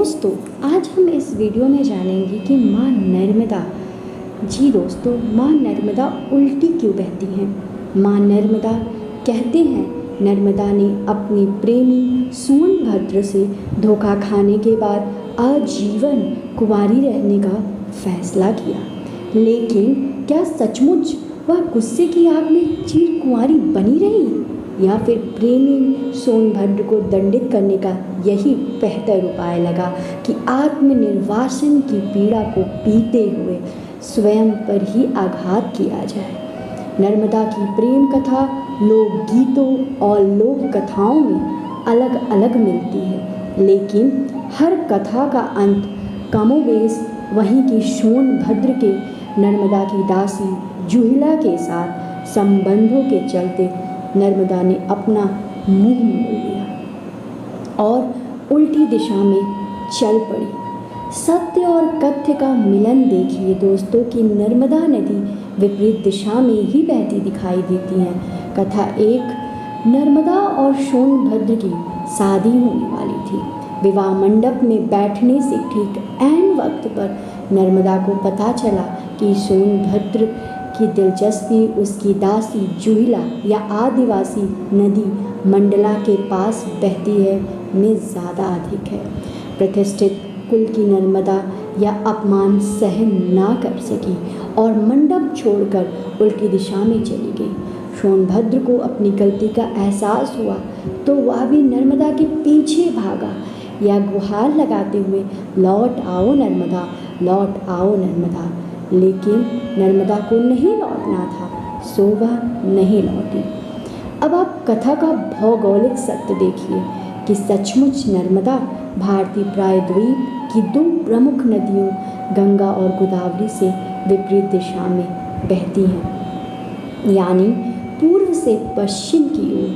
दोस्तों, आज हम इस वीडियो में जानेंगे कि माँ नर्मदा, जी दोस्तों, माँ नर्मदा उल्टी क्यों बहती हैं। माँ नर्मदा कहते हैं, नर्मदा ने अपने प्रेमी सोनभद्र से धोखा खाने के बाद आजीवन कुंवारी रहने का फैसला किया। लेकिन क्या सचमुच वह गुस्से की आग में चिर कुंवारी बनी रही, या फिर प्रेमी सोनभद्र को दंडित करने का यही बेहतर उपाय लगा कि आत्मनिर्वासन की पीड़ा को पीते हुए स्वयं पर ही आघात किया जाए। नर्मदा की प्रेम कथा लोकगीतों और लोक कथाओं में अलग अलग मिलती है, लेकिन हर कथा का अंत कमोबेश वहीं की सोनभद्र के नर्मदा की दासी जुहिला के साथ संबंधों के चलते नर्मदा ने अपना मुंह मोड़ लिया और उल्टी दिशा में चल पड़ी। सत्य और कथ्य का मिलन देखिए दोस्तों कि नर्मदा नदी विपरीत दिशा में ही बहती दिखाई देती है। कथा एक, नर्मदा और सोनभद्र की शादी होने वाली थी। विवाह मंडप में बैठने से ठीक ऐन वक्त पर नर्मदा को पता चला कि सोनभद्र की दिलचस्पी उसकी दासी जुहिला या आदिवासी नदी मंडला के पास बहती है में ज़्यादा अधिक है। प्रतिष्ठित कुल की नर्मदा यह अपमान सहन ना कर सकी और मंडप छोड़कर उल्टी दिशा में चली गई। सोनभद्र को अपनी गलती का एहसास हुआ तो वह भी नर्मदा के पीछे भागा, या गुहार लगाते हुए, लौट आओ नर्मदा, लौट आओ नर्मदा। लेकिन नर्मदा को नहीं लौटना था, सो वह नहीं लौटी। अब आप कथा का भौगोलिक सत्य देखिए कि सचमुच नर्मदा भारतीय प्रायद्वीप की दो प्रमुख नदियों गंगा और गोदावरी से विपरीत दिशा में बहती हैं, यानी पूर्व से पश्चिम की ओर।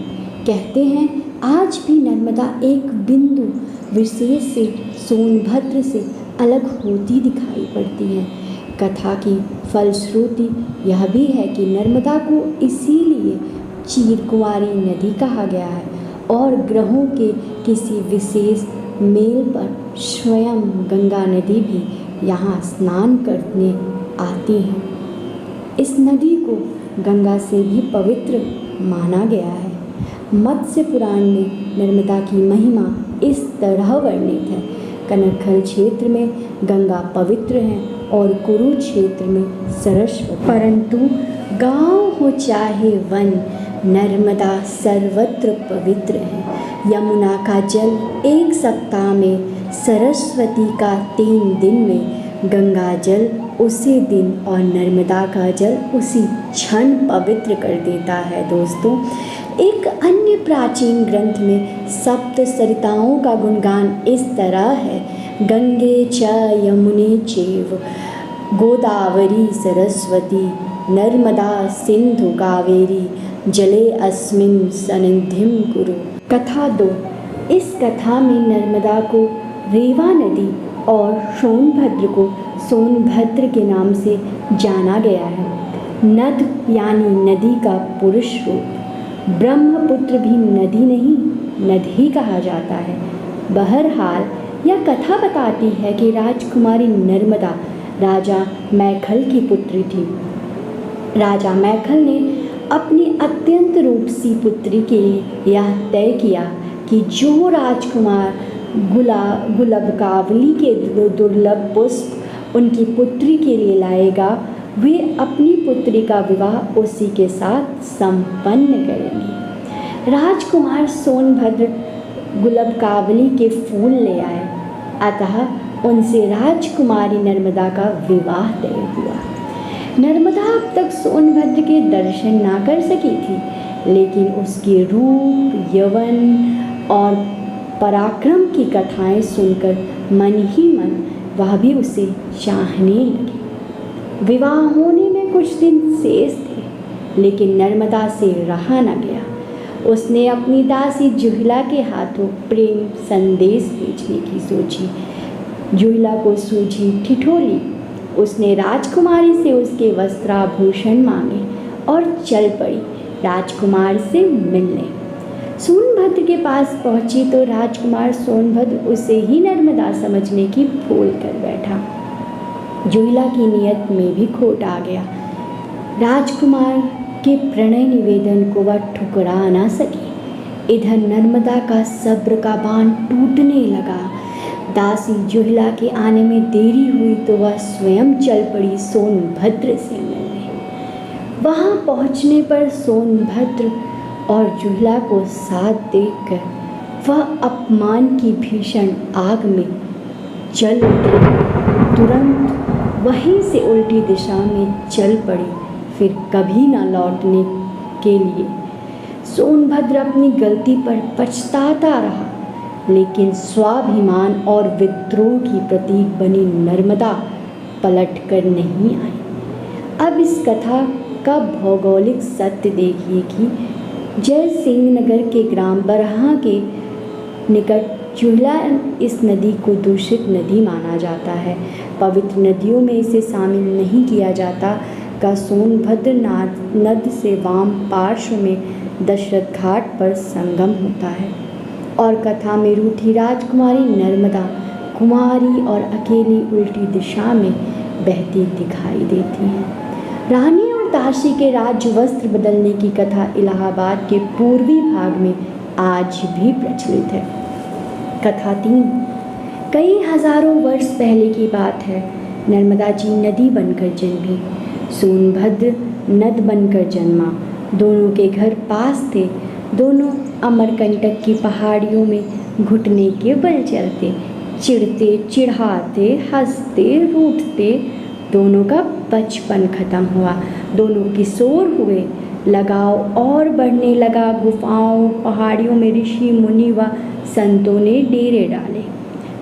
कहते हैं आज भी नर्मदा एक बिंदु विशेष से सोनभद्र से अलग होती दिखाई पड़ती है। कथा की फलश्रुति यह भी है कि नर्मदा को इसीलिए चिरकुंवारी नदी कहा गया है और ग्रहों के किसी विशेष मेल पर स्वयं गंगा नदी भी यहाँ स्नान करने आती है। इस नदी को गंगा से भी पवित्र माना गया है। मत्स्य पुराण में नर्मदा की महिमा इस तरह वर्णित है, कनकखल क्षेत्र में गंगा पवित्र है और कुरुक्षेत्र में सरस्वती, परंतु गांव हो चाहे वन, नर्मदा सर्वत्र पवित्र है। यमुना का जल एक सप्ताह में, सरस्वती का 3 दिन में, गंगा जल उसी दिन और नर्मदा का जल उसी क्षण पवित्र कर देता है। दोस्तों, एक अन्य प्राचीन ग्रंथ में सप्त सरिताओं का गुणगान इस तरह है, गंगे च यमुने चैव गोदावरी सरस्वती नर्मदा सिंधु कावेरी जले अस्मिन् सन्निधिं कुरु। कथा 2, इस कथा में नर्मदा को रेवा नदी और सोनभद्र को सोनभद्र के नाम से जाना गया है। नद यानी नदी का पुरुष रूप। ब्रह्मपुत्र भी नदी नहीं, नद ही कहा जाता है। बहरहाल यह कथा बताती है कि राजकुमारी नर्मदा राजा मैखल की पुत्री थी। राजा मैखल ने अपनी अत्यंत रूपसी पुत्री के लिए यह तय किया कि जो राजकुमार गुलबकावली के दुर्लभ पुष्प उनकी पुत्री के लिए लाएगा, वे अपनी पुत्री का विवाह उसी के साथ संपन्न करेंगे। राजकुमार सोनभद्र गुलबकावली के फूल ले आए, अतः उनसे राजकुमारी नर्मदा का विवाह तय हुआ। नर्मदा अब तक सोनभद्र के दर्शन ना कर सकी थी, लेकिन उसके रूप, यौवन और पराक्रम की कथाएं सुनकर मन ही मन वह भी उसे चाहने लगी। विवाह होने में कुछ दिन शेष थे, लेकिन नर्मदा से रहा न गया। उसने अपनी दासी जुहिला के हाथों प्रेम संदेश भेजने की सोची। जुहिला को सूझी ठिठोली। उसने राजकुमारी से उसके वस्त्राभूषण मांगे और चल पड़ी राजकुमार से मिलने। सोनभद्र के पास पहुंची तो राजकुमार सोनभद्र उसे ही नर्मदा समझने की भूल कर बैठा। जुहिला की नीयत में भी खोट आ गया। राजकुमार के प्रणय निवेदन को वह ठुकरा न सकी। इधर नर्मदा का सब्र का बांध टूटने लगा। दासी जुहिला के आने में देरी हुई तो वह स्वयं चल पड़ी सोनभद्र से मिलने। वहां पहुंचने पर सोनभद्र और जुहिला को साथ देखकर वह अपमान की भीषण आग में जल उठी। तुरंत वहीं से उल्टी दिशा में चल पड़ी, फिर कभी न लौटने के लिए। सोनभद्र अपनी गलती पर पछताता रहा, लेकिन स्वाभिमान और विद्रोह की प्रतीक बनी नर्मदा पलट कर नहीं आई। अब इस कथा का भौगोलिक सत्य देखिए कि जय सिंह नगर के ग्राम बरहा के निकट जुहिला इस नदी को दूषित नदी माना जाता है। पवित्र नदियों में इसे शामिल नहीं किया जाता का सोनभद्र नद से वाम पार्श्व में दशरथ घाट पर संगम होता है और कथा में रूठी राजकुमारी नर्मदा कुमारी और अकेली उल्टी दिशा में बहती दिखाई देती है। रानी और दासी के राज्य वस्त्र बदलने की कथा इलाहाबाद के पूर्वी भाग में आज भी प्रचलित है। कथा 3 कई हजारों वर्ष पहले की बात है। नर्मदा जी नदी बनकर जन्मी, सोनभद्र नद बनकर जन्मा। दोनों के घर पास थे। दोनों अमरकंटक की पहाड़ियों में घुटने के बल चलते, चिढ़ते चिढ़ाते, हंसते रूठते। दोनों का बचपन खत्म हुआ। दोनों किशोर हुए। लगाव और बढ़ने लगा। गुफाओं पहाड़ियों में ऋषि मुनि व संतों ने डेरे डाले।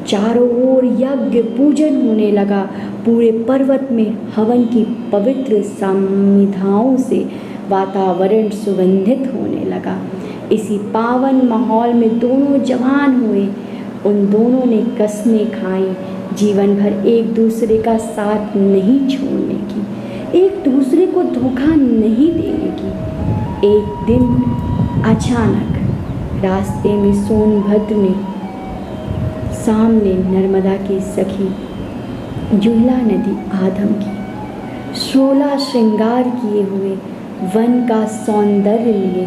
चारों ओर यज्ञ पूजन होने लगा। पूरे पर्वत में हवन की पवित्र समिधाओं से वातावरण सुगंधित होने लगा। इसी पावन माहौल में दोनों जवान हुए। उन दोनों ने कस्में खाई जीवन भर एक दूसरे का साथ नहीं छोड़ने की, एक दूसरे को धोखा नहीं देने की। एक दिन अचानक रास्ते में सोनभद्र ने सामने नर्मदा की सखी जुहिला नदी आधम की 16 श्रृंगार किए हुए वन का सौंदर्य लिए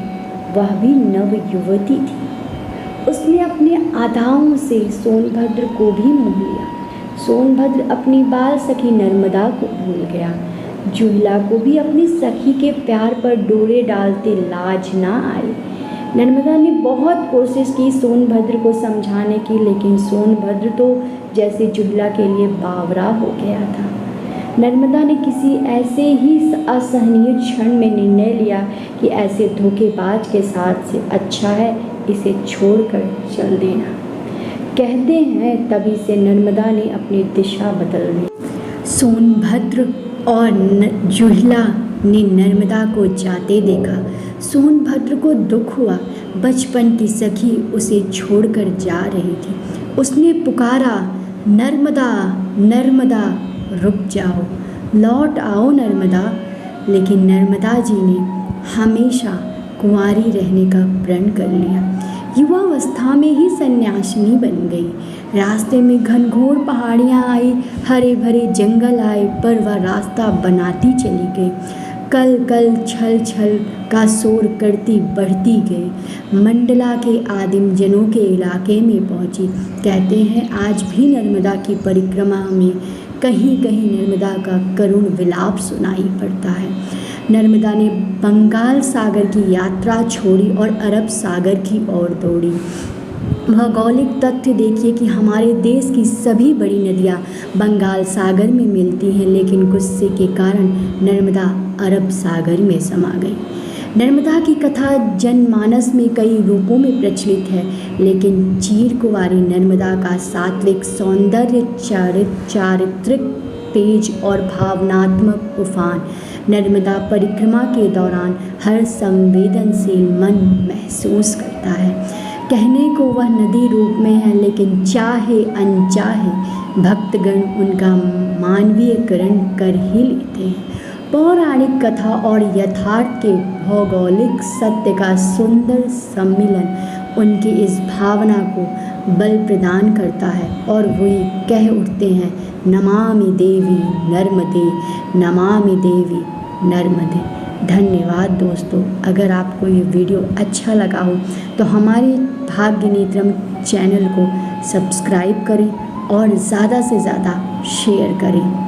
वह भी नव युवती थी। उसने अपने अदाओं से सोनभद्र को भी मोह लिया। सोनभद्र अपनी बाल सखी नर्मदा को भूल गया। जुहिला को भी अपनी सखी के प्यार पर डोरे डालते लाज ना आई। नर्मदा ने बहुत कोशिश की सोनभद्र को समझाने की, लेकिन सोनभद्र तो जैसे जुहिला के लिए बावरा हो गया था। नर्मदा ने किसी ऐसे ही असहनीय क्षण में निर्णय लिया कि ऐसे धोखेबाज के साथ से अच्छा है इसे छोड़कर चल देना। कहते हैं तभी से नर्मदा ने अपनी दिशा बदल ली। सोनभद्र और जुहिला ने नर्मदा को जाते देखा। सोनभद्र को दुख हुआ। बचपन की सखी उसे छोड़कर जा रही थी। उसने पुकारा, नर्मदा नर्मदा रुक जाओ, लौट आओ नर्मदा। लेकिन नर्मदा जी ने हमेशा कुंवारी रहने का प्रण कर लिया। युवावस्था में ही सन्यासिनी बन गई। रास्ते में घनघोर पहाड़ियाँ आई, हरे भरे जंगल आए, पर वह रास्ता बनाती चली गई। कल कल छल छल का शोर करती बढ़ती गई। मंडला के आदिम जनों के इलाके में पहुंची। कहते हैं आज भी नर्मदा की परिक्रमा में कहीं कहीं नर्मदा का करुण विलाप सुनाई पड़ता है। नर्मदा ने बंगाल सागर की यात्रा छोड़ी और अरब सागर की ओर दौड़ी। भौगोलिक तथ्य देखिए कि हमारे देश की सभी बड़ी नदियाँ बंगाल सागर में मिलती हैं, लेकिन गुस्से के कारण नर्मदा अरब सागर में समा गई। नर्मदा की कथा जनमानस में कई रूपों में प्रचलित है, लेकिन चीर कुंवारी नर्मदा का सात्विक सौंदर्य, चारित्रिक तेज और भावनात्मक उफान नर्मदा परिक्रमा के दौरान हर संवेदनशील मन महसूस करता है। कहने को वह नदी रूप में है, लेकिन चाहे अनचाहे भक्तगण उनका मानवीयकरण कर ही लेते हैं। पौराणिक कथा और यथार्थ के भौगोलिक सत्य का सुंदर सम्मिलन उनकी इस भावना को बल प्रदान करता है और वे कह उठते हैं, नमामि देवी नर्मदे, नमामि देवी नर्मदे। धन्यवाद दोस्तों। अगर आपको ये वीडियो अच्छा लगा हो तो हमारे भाग्य नेत्रम चैनल को सब्सक्राइब करें और ज़्यादा से ज़्यादा शेयर करें।